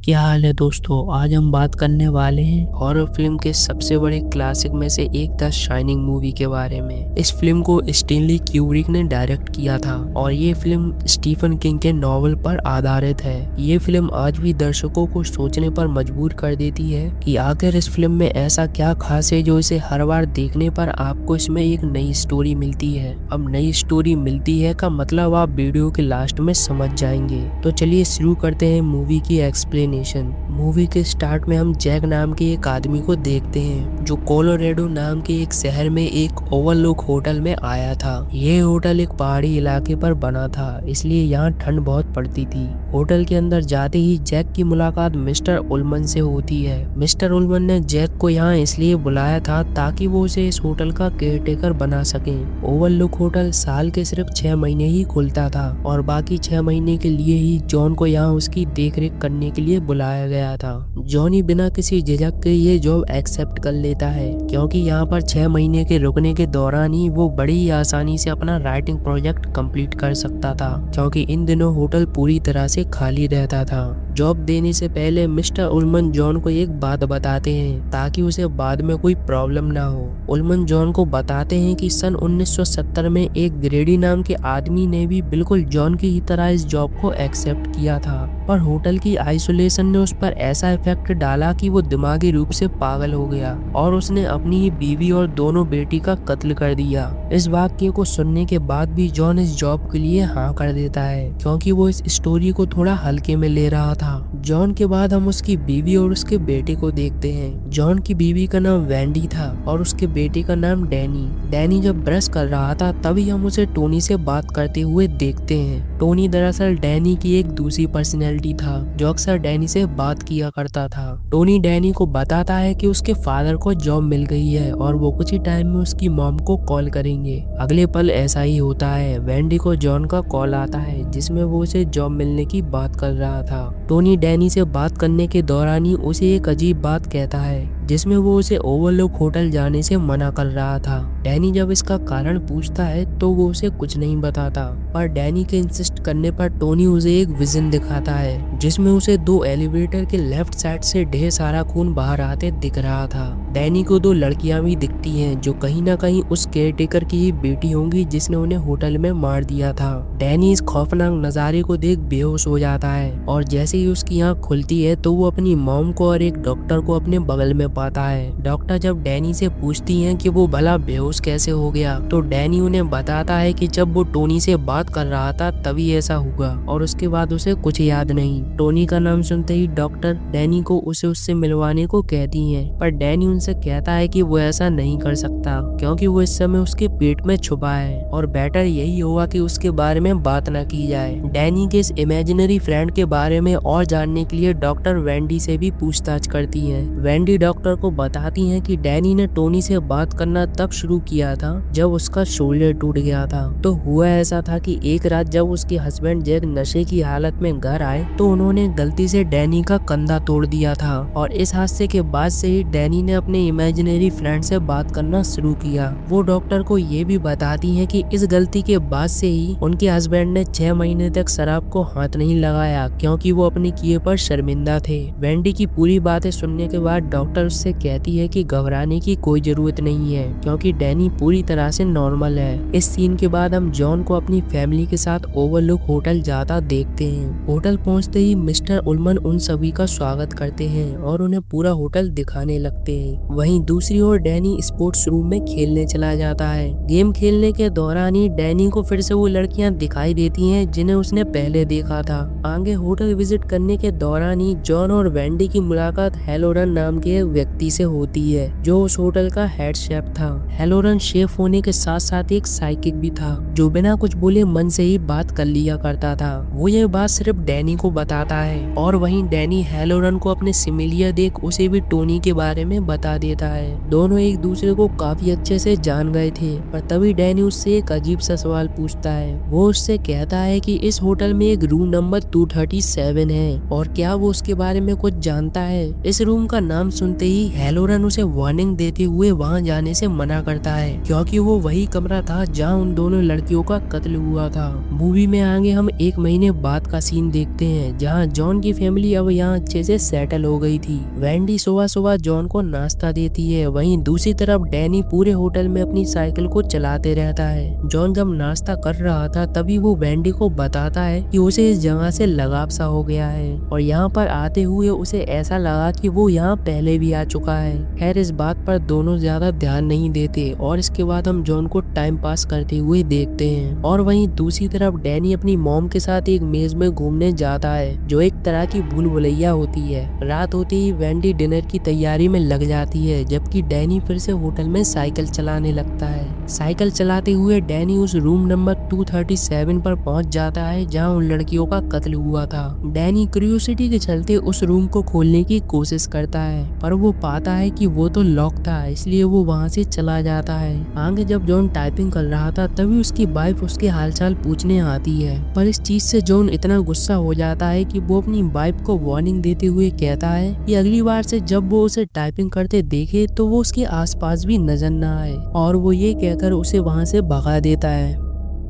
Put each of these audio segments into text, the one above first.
क्या हाल है दोस्तों। आज हम बात करने वाले हैं हॉरर फिल्म के सबसे बड़े क्लासिक में से एक द शाइनिंग मूवी के बारे में। इस फिल्म को स्टैनली क्यूब्रिक ने डायरेक्ट किया था और ये फिल्म स्टीफन किंग के नॉवल पर आधारित है। ये फिल्म आज भी दर्शकों को सोचने पर मजबूर कर देती है कि आखिर इस फिल्म में ऐसा क्या खास है जो इसे हर बार देखने पर आपको इसमें एक नई स्टोरी मिलती है। अब नई स्टोरी मिलती है का मतलब आप वीडियो के लास्ट में समझ जाएंगे। तो चलिए शुरू करते हैं मूवी की एक्सप्लेनेशन। मूवी के स्टार्ट में हम जैक नाम के एक आदमी को देखते हैं जो कोलोराडो नाम के एक शहर में एक ओवरलुक होटल में आया था। ये होटल एक पहाड़ी इलाके पर बना था, इसलिए यहाँ ठंड बहुत पड़ती थी। होटल के अंदर जाते ही जैक की मुलाकात मिस्टर उल्मन से होती है। मिस्टर उल्मन ने जैक को यहाँ इसलिए बुलाया था ताकि वो उसे इस होटल का केयरटेकर बना सके। ओवरलुक होटल साल के सिर्फ 6 महीने ही खुलता था और बाकी 6 महीने के लिए ही जॉन को यहाँ उसकी देखरेख करने के लिए बुलाया गया था। जॉनी बिना किसी झिझक के ये जॉब एक्सेप्ट कर लेता है क्योंकि यहाँ पर 6 महीने के रुकने के दौरान ही वो बड़ी ही आसानी से अपना राइटिंग प्रोजेक्ट कंप्लीट कर सकता था, क्योंकि इन दिनों होटल पूरी तरह से खाली रहता था। जॉब देने से पहले मिस्टर उल्मन जॉन को एक बात बताते हैं ताकि उसे बाद में कोई प्रॉब्लम ना हो। उल्मन जॉन को बताते हैं कि सन 1970 में एक ग्रेडी नाम के आदमी ने भी बिल्कुल जॉन की ही तरह इस जॉब को एक्सेप्ट किया था, पर होटल की आइसोलेशन ने उस पर ऐसा इफेक्ट डाला कि वो दिमागी रूप से पागल हो गया और उसने अपनी ही बीवी और दोनों बेटी का कत्ल कर दिया। इस वाक्य को सुनने के बाद भी जॉन इस जॉब के लिए हाँ कर देता है क्योंकि वो इस स्टोरी को थोड़ा हल्के में ले रहा था। जॉन के बाद हम उसकी बीवी और उसके बेटे को देखते हैं। जॉन की बीवी का नाम वेंडी था और उसके बेटे का नाम डैनी। डैनी जब ब्रश कर रहा था तभी हम उसे टोनी से बात करते हुए देखते हैं। टोनी दरअसल डैनी की एक दूसरी पर्सनैलिटी था जो अक्सर डैनी से बात किया करता था। टोनी डैनी को बताता है कि उसके फादर को जॉब मिल गई है और वो कुछ ही टाइम में उसकी मॉम को कॉल करेंगे। अगले पल ऐसा ही होता है। वेंडी को जॉन का कॉल आता है जिसमें वो उसे जॉब मिलने की बात कर रहा था। टोनी डैनी से बात करने के दौरान ही उसे एक अजीब बात कहता है जिसमें वो उसे ओवरलुक होटल जाने से मना कर रहा था। डैनी जब इसका कारण पूछता है तो वो उसे कुछ नहीं बताता, पर डैनी के इंसिस्ट करने पर टोनी उसे एक विजन दिखाता है जिसमें उसे 2 एलिवेटर के लेफ्ट साइड से ढेर सारा खून बाहर आते दिख रहा था। डैनी को 2 लड़कियां भी दिखती हैं जो कहीं ना कहीं उस केयरटेकर की ही बेटी होंगी जिसने उन्हें होटल में मार दिया था। डैनी इस खौफनाक नजारे को देख बेहोश हो जाता है और जैसे ही उसकी आंख खुलती है तो वो अपनी मॉम को और एक डॉक्टर को अपने बगल में पाता है। डॉक्टर जब डैनी से पूछती हैं कि वो भला बेहोश कैसे हो गया तो डैनी उन्हें बताता है कि जब वो टोनी से बात कर रहा था तभी ऐसा हुआ और उसके बाद उसे कुछ याद नहीं। टोनी का नाम सुनते ही डॉक्टर डैनी को उसे उससे मिलवाने को कहती हैं, पर डैनी उनसे कहता है कि वो ऐसा नहीं कर सकता क्योंकि वो इस समय उसके पेट में छुपा है और बेटर यही होगा कि उसके बारे में बात न की जाए। डैनी के इस इमेजिनरी फ्रेंड के बारे में और जानने के लिए डॉक्टर वेंडी से भी पूछताछ करती है। वेंडी डॉक्टर को बताती हैं कि डैनी ने टोनी से बात करना तब शुरू किया था जब उसका शोल्डर टूट गया था। तो हुआ ऐसा था कि एक रात जब उसके हस्बैंड जैक नशे की हालत में घर आए तो उन्होंने गलती से डैनी का कंधा तोड़ दिया था और इस हादसे के बाद से ही डैनी ने अपने इमेजिनरी फ्रेंड से बात करना शुरू किया। वो डॉक्टर को ये भी बताती हैं कि इस गलती के बाद से ही उनके हस्बैंड ने 6 महीने तक शराब को हाथ नहीं लगाया क्योंकि वो अपने किए पर शर्मिंदा थे। वेंडी की पूरी बातें सुनने के बाद डॉक्टर उससे कहती है कि घबराने की कोई जरूरत नहीं है क्योंकि डैनी पूरी तरह से नॉर्मल है। इस सीन के बाद हम जॉन को अपनी फैमिली के साथ ओवरलुक होटल जाता देखते हैं। होटल पहुंचते ही मिस्टर उल्मन उन सभी का स्वागत करते हैं और उन्हें पूरा होटल दिखाने लगते हैं। वहीं दूसरी ओर डैनी स्पोर्ट्स रूम में खेलने चला जाता है। गेम खेलने के दौरान ही डैनी को फिर से वो लड़कियां दिखाई देती हैं जिन्हें उसने पहले देखा था। आगे होटल विजिट करने के दौरान ही जॉन और वेंडी की मुलाकात हेलोरन नाम के व्यक्ति से होती है जो उस होटल का हेड शेफ था। हेलोरन शेफ होने के साथ साथ एक साइकिक भी था जो बिना कुछ बोले मन से ही बात कर लिया करता था। वो ये बात सिर्फ डैनी को बताता है और वहीं डैनी हेलोरन को अपने सिमिलियर देख उसे भी टोनी के बारे में बता देता है। दोनों एक दूसरे को काफी अच्छे से जान गए थे, पर तभी डैनी उससे एक अजीब सा सवाल पूछता है। वो उससे कहता है कि इस होटल में एक रूम नंबर 237 है और क्या वो उसके बारे में कुछ जानता है। इस रूम का नाम सुनते ही हेलोरन उसे वार्निंग देते हुए वहां जाने से मना करता है क्योंकि वो वही कमरा था जहां उन दोनों लड़कियों का कत्ल हुआ था। मूवी में आगे हम 1 महीने बाद का सीन देखते हैं, जहाँ जॉन की फैमिली अब यहाँ अच्छे से सेटल हो गई थी। वेंडी सुबह सुबह जॉन को नाश्ता देती है, वहीं दूसरी तरफ डैनी पूरे होटल में अपनी साइकिल को चलाते रहता है। जॉन जब नाश्ता कर रहा था तभी वो वेंडी को बताता है कि उसे इस जगह से लगाव सा हो गया है और यहाँ पर आते हुए उसे ऐसा लगा कि वो यहाँ पहले भी आ चुका है। खैर इस बात पर दोनों ज्यादा ध्यान नहीं देते और इसके बाद हम जॉन को टाइम पास करते हुए देखते हैं। और वहीं दूसरी तरफ डैनी अपनी मॉम के साथ एक मेज में घूमने जाता है, जो एक तरह की भूल भुलैया होती है। रात होते ही वेंडी डिनर की तैयारी में लग जाती है, जबकि डैनी फिर से होटल में साइकिल चलाने लगता है। साइकिल चलाते हुए डैनी उस रूम नंबर 237 पर पहुंच जाता है, जहां उन लड़कियों का कत्ल हुआ था। डैनी क्यूरियोसिटी के चलते उस रूम को खोलने की कोशिश करता है, पर वो पाता है कि वो तो लॉक था, इसलिए वो वहां से चला जाता है। आगे जब जॉन टाइपिंग कर रहा था तभी उसकी वाइफ उसके हालचाल पूछने आती है, पर इस चीज से जॉन इतना गुस्सा हो जाता है कि वो अपनी वाइफ को वार्निंग देते हुए कहता है कि अगली बार से जब वो उसे टाइपिंग करते देखे तो वो उसके आसपास भी नजर न आए, और वो ये कहकर उसे वहां से भगा देता है।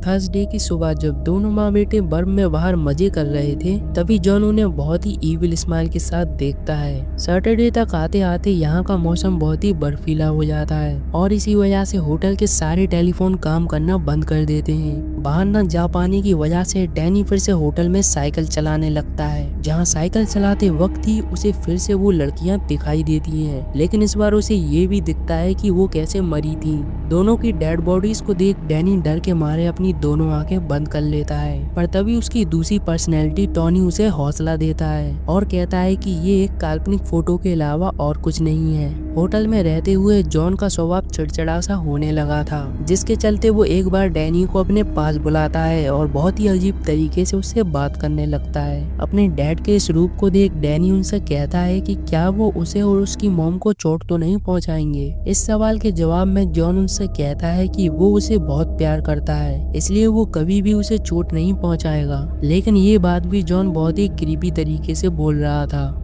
थर्सडे की सुबह जब दोनों माँ बेटे बर्फ में बाहर मजे कर रहे थे तभी जॉन उन्हें बहुत ही ईविल स्माइल के साथ देखता है। सैटरडे तक आते आते यहाँ का मौसम बहुत ही बर्फीला हो जाता है और इसी वजह से होटल के सारे टेलीफोन काम करना बंद कर देते हैं। बाहर न जा पाने की वजह से डैनी फिर से होटल में साइकिल चलाने लगता है, जहाँ साइकिल चलाते वक्त ही उसे फिर से वो लड़कियां दिखाई देती हैं, लेकिन इस बार उसे ये भी दिखता है कि वो कैसे मरी थी। दोनों की डेड बॉडीज को देख डैनी डर के मारे अपनी दोनों आंखें बंद कर लेता है, पर तभी उसकी दूसरी पर्सनैलिटी टॉनी उसे हौसला देता है और कहता है कि ये एक काल्पनिक फोटो के अलावा और कुछ नहीं है। होटल में रहते हुए जॉन का स्वभाव चिड़चिड़ा सा होने लगा था, जिसके चलते वो एक बार डैनी को अपने पास बुलाता है और बहुत ही अजीब तरीके से उससे बात करने लगता है। अपने डैड के इस रूप को देख डैनी उनसे कहता है कि क्या वो उसे और उसकी मॉम को चोट तो नहीं पहुंचाएंगे। इस सवाल के जवाब में जॉन उनसे कहता है कि वो उसे बहुत प्यार करता है, इसलिए वो कभी भी उसे चोट नहीं पहुंचाएगा, लेकिन ये बात भी जॉन बहुत ही क्रीपी तरीके से बोल रहा था।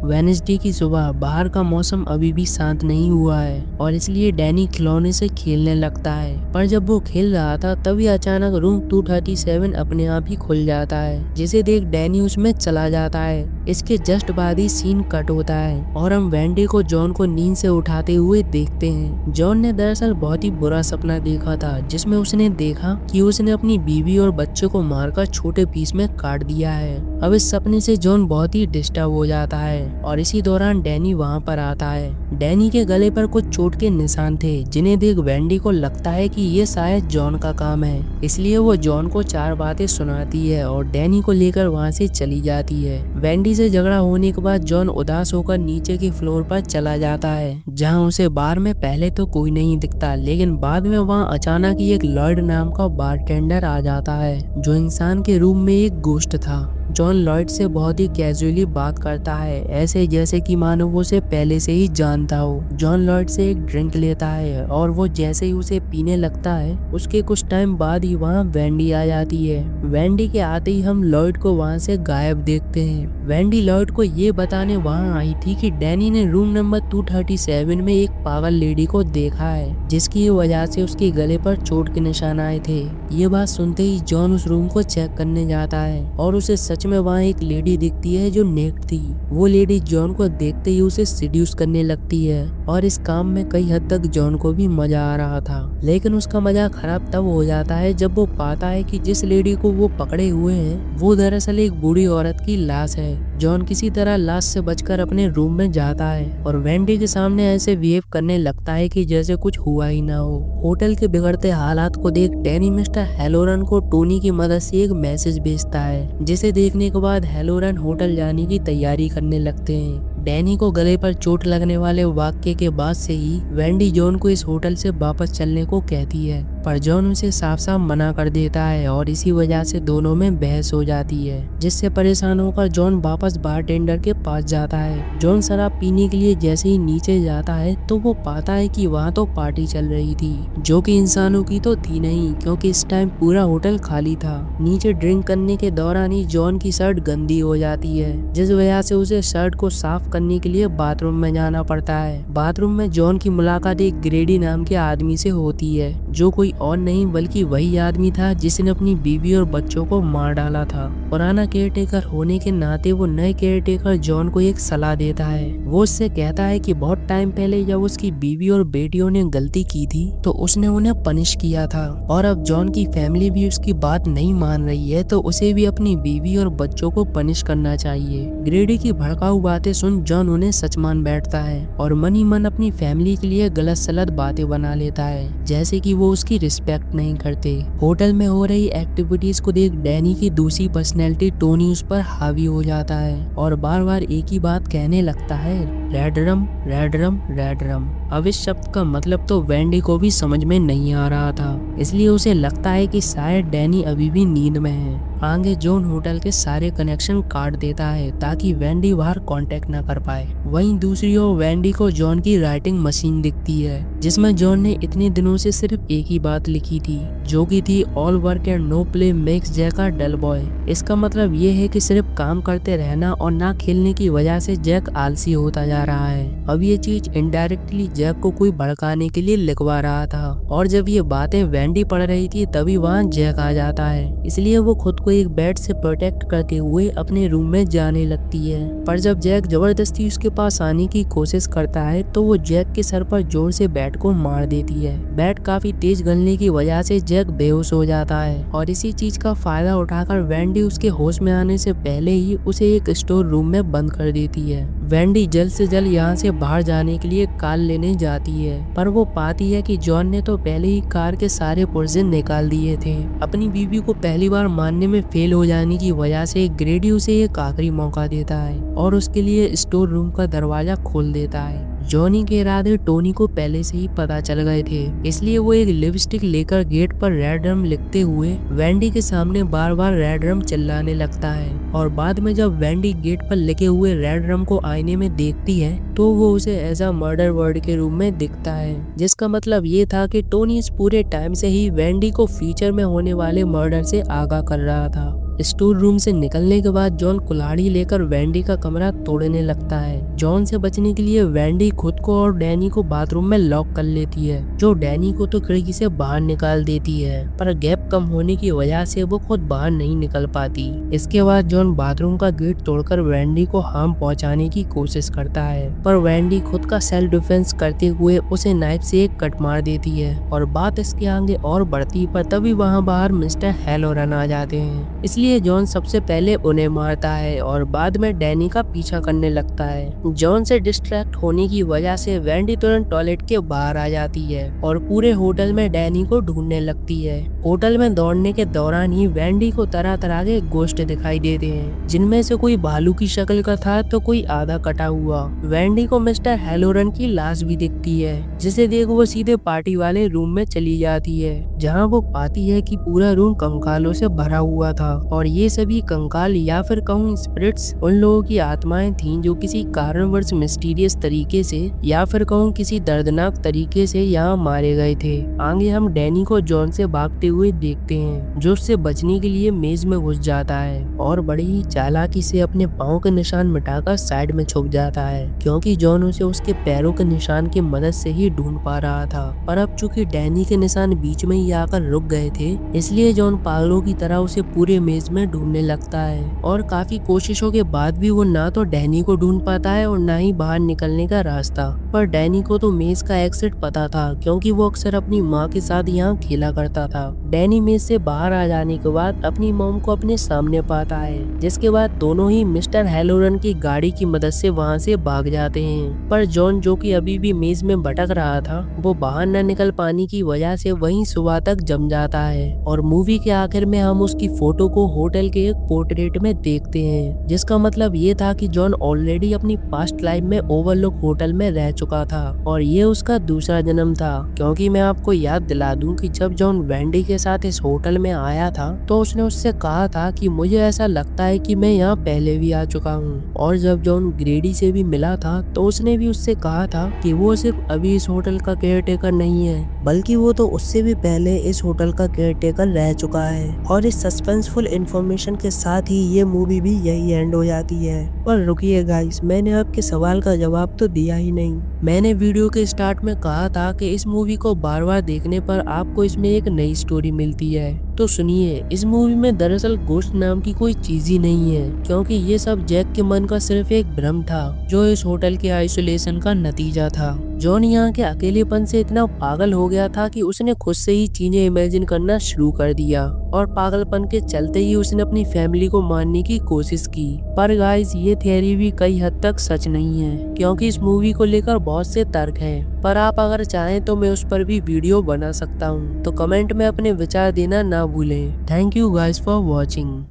वेडनेसडे की सुबह बाहर का मौसम अभी भी शांत नहीं हुआ है और इसलिए डैनी खिलौने से खेलने लगता है, पर जब वो खेल रहा था तभी अचानक रूम 237 अपने आप ही खुल जाता है, जिसे देख डैनी उसमें चला जाता है। इसके जस्ट बाद ही सीन कट होता है और हम वेंडी को जॉन को नींद से उठाते हुए देखते हैं। जॉन ने दरअसल बहुत ही बुरा सपना देखा था, जिसमें उसने देखा कि उसने अपनी बीवी और बच्चे को मारकर छोटे पीस में काट दिया है। अब इस सपने से जॉन बहुत ही डिस्टर्ब हो जाता है और इसी दौरान डैनी वहां पर आता है। डैनी के गले पर कुछ चोट के निशान थे, जिन्हें देख वेंडी को लगता है कि ये शायद जॉन का काम है, इसलिए वो जॉन को 4 बातें सुनाती है और डैनी को लेकर वहां से चली जाती है। वेंडी से झगड़ा होने के बाद जॉन उदास होकर नीचे के फ्लोर पर चला जाता है, जहां उसे बार में पहले तो कोई नहीं दिखता, लेकिन बाद में वहां अचानक ही एक लॉयड नाम का बारटेंडर आ जाता है, जो इंसान के रूप में एक गोश्त था। जॉन लॉयड से बहुत ही कैजुअली बात करता है, ऐसे जैसे कि मानो वो उसे पहले से ही जानता हो। जॉन लॉयड से एक ड्रिंक लेता है और वो जैसे ही उसे पीने लगता है उसके कुछ टाइम बाद ही वहाँ वेंडी आ जाती है। वेंडी के आते ही हम लॉयड को वहाँ से गायब देखते हैं। वेंडी लॉयड को ये बताने वहाँ आई थी कि डैनी ने रूम नंबर 237 में एक पागल लेडी को देखा है, जिसकी वजह से उसके गले पर चोट के निशान आए थे। ये बात सुनते ही जॉन उस रूम को चेक करने जाता है और उसे सच में वहाँ एक लेडी दिखती है जो नेक्ड थी। वो लेडी जॉन को देखते ही उसे सीड्यूस करने लगती है और इस काम में कई हद तक जॉन को भी मजा आ रहा था, लेकिन उसका मजा खराब तब हो जाता है जब वो पाता है कि जिस लेडी को वो पकड़े हुए हैं वो दरअसल एक बूढ़ी औरत की लाश है। जॉन किसी तरह लाश से बचकर अपने रूम में जाता है और वेंडी के सामने ऐसे बिहेव करने लगता है कि जैसे कुछ हुआ ही ना हो। होटल के बिगड़ते हालात को देख डैनी मिस्टर हैलोरन को टोनी की मदद से एक मैसेज भेजता है, जिसे देखने के बाद हैलोरन होटल जाने की तैयारी करने लगते हैं। डैनी को गले पर चोट लगने वाले वाक्य के बाद से ही वेंडी जॉन को इस होटल से वापस चलने को कहती है, पर जॉन उसे साफ साफ मना कर देता है और इसी वजह से दोनों में बहस हो जाती है, जिससे परेशान होकर जॉन वापस बारटेंडर के पास जाता है। जॉन शराब पीने के लिए जैसे ही नीचे जाता है तो वो पाता है कि वहाँ तो पार्टी चल रही थी, जो कि इंसानों की तो थी नहीं, क्योंकि इस टाइम पूरा होटल खाली था। नीचे ड्रिंक करने के दौरान ही जॉन की शर्ट गंदी हो जाती है, जिस वजह से उसे शर्ट को साफ करने के लिए बाथरूम में जाना पड़ता है। बाथरूम में जॉन की मुलाकात एक ग्रेडी नाम के आदमी से होती है, जो कोई और नहीं बल्कि वही आदमी था जिसने अपनी बीवी और बच्चों को मार डाला था। पुराना केयरटेकर होने के नाते वो नए केयरटेकर जॉन को एक सलाह देता है। वो उससे कहता है कि बहुत टाइम पहले जब उसकी बीवी और बेटियों ने गलती की थी तो उसने उन्हें पनिश किया था, और अब जॉन की फैमिली भी उसकी बात नहीं मान रही है तो उसे भी अपनी बीवी और बच्चों को पनिश करना चाहिए। ग्रेडी की भड़काऊ बातें सुन जॉन उन्हें सच मान बैठता है और मन ही मन अपनी फैमिली के लिए गलत सलत बातें बना लेता है, जैसे कि वो उसकी रिस्पेक्ट नहीं करते। होटल में हो रही एक्टिविटीज को देख डैनी की दूसरी पर्सनैलिटी टोनी उस पर हावी हो जाता है और बार बार एक ही बात कहने लगता है, रेड रम रेड रम रेड रम। अब इस शब्द का मतलब तो वेंडी को भी समझ में नहीं आ रहा था, इसलिए उसे लगता है कि शायद डैनी अभी भी नींद में है। आगे जॉन होटल के सारे कनेक्शन काट देता है ताकि वेंडी बाहर कांटेक्ट ना कर पाए। वहीं दूसरी ओर वेंडी को जॉन की राइटिंग मशीन दिखती है, जिसमें जॉन ने इतने दिनों से सिर्फ एक ही बात लिखी थी, जो की थी all work and no play makes Jack a dull boy. इसका मतलब ये है कि सिर्फ काम करते रहना और ना खेलने की वजह से जैक आलसी होता जा रहा है। अब ये चीज इनडायरेक्टली जैक को कोई भड़काने के लिए लिखवा रहा था, और जब ये बातें वेंडी पढ़ रही थी तभी वहाँ जैक आ जाता है, इसलिए वो खुद को एक बेड से प्रोटेक्ट करते हुए अपने रूम में जाने लगती है। पर जब जैक जबरदस्ती उसके पास आने की कोशिश करता है तो वो जैक के सर पर जोर से बैट को मार देती है। बैट काफी तेज गलने की वजह से जैक बेहोश हो जाता है, और इसी चीज का फायदा उठाकर वेंडी उसके होश में आने से पहले ही उसे एक स्टोर रूम में बंद कर देती है। वेंडी जल्द से जल्द यहाँ से बाहर जाने के लिए कार लेने जाती है, पर वो पाती है कि जॉन ने तो पहले ही कार के सारे पुर्जे निकाल दिए थे। अपनी बीवी को पहली बार मारने में फेल हो जाने की वजह से ग्रेडी उसे एक आखिरी मौका देता है और उसके लिए स्टोर रूम का दरवाजा खोल देता है। जॉनी के इरादे टोनी को पहले से ही पता चल गए थे, इसलिए वो एक लिपस्टिक लेकर गेट पर रेड रम लिखते हुए वेंडी के सामने बार बार रेड रम चिल्लाने लगता है। और बाद में जब वेंडी गेट पर लिखे हुए रेड रम को आईने में देखती है तो वो उसे एज अ मर्डर वर्ड के रूप में दिखता है, जिसका मतलब ये था कि टोनी इस पूरे टाइम से ही वेंडी को फ्यूचर में होने वाले मर्डर से आगाह कर रहा था। स्टोर रूम से निकलने के बाद जॉन कुल्हाड़ी लेकर वेंडी का कमरा तोड़ने लगता है। जॉन से बचने के लिए वेंडी खुद को और डैनी को बाथरूम में लॉक कर लेती है, जो डैनी को तो खिड़की से बाहर निकाल देती है, पर गैप कम होने की वजह से वो खुद बाहर नहीं निकल पाती। इसके बाद जॉन बाथरूम का गेट तोड़कर वेंडी को हार्म पहुंचाने की कोशिश करता है, पर वेंडी खुद का सेल्फ डिफेंस करते हुए उसे नाइफ से एक कट मार देती है, और बात इसके आगे और बढ़ती पर तभी वहाँ बाहर मिस्टर हैलोरन आ जाते हैं। इसलिए जॉन सबसे पहले उन्हें मारता है और बाद में डैनी का पीछा करने लगता है। जॉन से डिस्ट्रैक्ट होने की वजह से वेंडी तुरंत टॉयलेट के बाहर आ जाती है और पूरे होटल में डैनी को ढूंढने लगती है। होटल में दौड़ने के दौरान ही वेंडी को तरह तरह के गोश्त दिखाई देते हैं, जिनमें से कोई भालू की शक्ल का था तो कोई आधा कटा हुआ। वेंडी को मिस्टर हैलोरन की लाश भी दिखती है, जिसे देख वो सीधे पार्टी वाले रूम में चली जाती है, जहाँ वो पाती है कि पूरा रूम कंकालों से भरा हुआ था, और ये सभी कंकाल या फिर कहूँ स्पिरिट्स उन लोगों की आत्माएं थीं जो किसी कारणवश मिस्टीरियस तरीके से या फिर कहूँ किसी दर्दनाक तरीके से यहाँ मारे गए थे। आगे हम डैनी को जॉन से भागते हुए देखते हैं, जो उससे बचने के लिए मेज में घुस जाता है और बड़ी ही चालाकी से अपने पाँव के निशान मिटाकर साइड में छुप जाता है, क्योंकि जॉन उसे उसके पैरों के निशान की मदद से ही ढूंढ पा रहा था। पर अब चूंकि डैनी के निशान बीच में ही आकर रुक गए थे, इसलिए जॉन पागलों की तरह उसे पूरे मेज में ढूंढने लगता है, और काफी कोशिशों के बाद भी वो ना तो डैनी को ढूंढ पाता है और ना ही बाहर निकलने का रास्ता। पर डैनी को तो मेज का एग्जिट पता था, क्योंकि वो अक्सर अपनी माँ के साथ यहाँ खेला करता था। डैनी मेज से बाहर आ जाने के बाद अपनी मॉम को अपने सामने पाता है, जिसके बाद दोनों ही मिस्टर हैलोरन की गाड़ी की मदद से वहाँ से भाग जाते हैं। पर जॉन, जो कि अभी भी मेज में भटक रहा था, वो बाहर न निकल पाने की वजह से वहीं सुबह तक जम जाता है, और मूवी के आखिर में हम उसकी फोटो को होटल के एक पोर्ट्रेट में देखते हैं, जिसका मतलब ये था कि जॉन ऑलरेडी अपनी पास्ट लाइफ में ओवरलुक होटल में रह चुका था, और ये उसका दूसरा जन्म था। क्योंकि मैं आपको याद दिला दूं कि जब जॉन वेंडी के साथ इस होटल में आया था तो उसने उससे कहा था कि मुझे ऐसा लगता है कि मैं यहाँ पहले भी आ चुका हूँ, और जब जॉन ग्रेडी से भी मिला था तो उसने भी उससे कहा था कि वो सिर्फ अभी इस होटल का केयरटेकर नहीं है, बल्कि वो तो उससे भी पहले इस होटल का केयरटेकर रह चुका है। और इस सस्पेंसफुल इंफॉर्मेशन के साथ ही ये मूवी भी यही एंड हो जाती है। पर रुकिए गाइस, मैंने आपके सवाल का जवाब तो दिया ही नहीं। मैंने वीडियो के स्टार्ट में कहा था कि इस मूवी को बार बार देखने पर आपको इसमें एक नई स्टोरी मिलती है। तो सुनिए, इस मूवी में दरअसल गोश्त नाम की कोई चीज ही नहीं है, क्योंकि ये सब जैक के मन का सिर्फ एक भ्रम था, जो इस होटल के आइसोलेशन का नतीजा था। जॉन यहाँ के अकेलेपन से इतना पागल हो गया था कि उसने खुद से ही चीजें इमेजिन करना शुरू कर दिया, और पागलपन के चलते ही उसने अपनी फैमिली को मारने की कोशिश की। पर गाइस, ये थियरी भी कई हद तक सच नहीं है, क्योंकि इस मूवी को लेकर बहुत से तर्क हैं। पर आप अगर चाहें तो मैं उस पर भी वीडियो बना सकता हूँ, तो कमेंट में अपने विचार देना ना भूलें। Thank you guys for watching.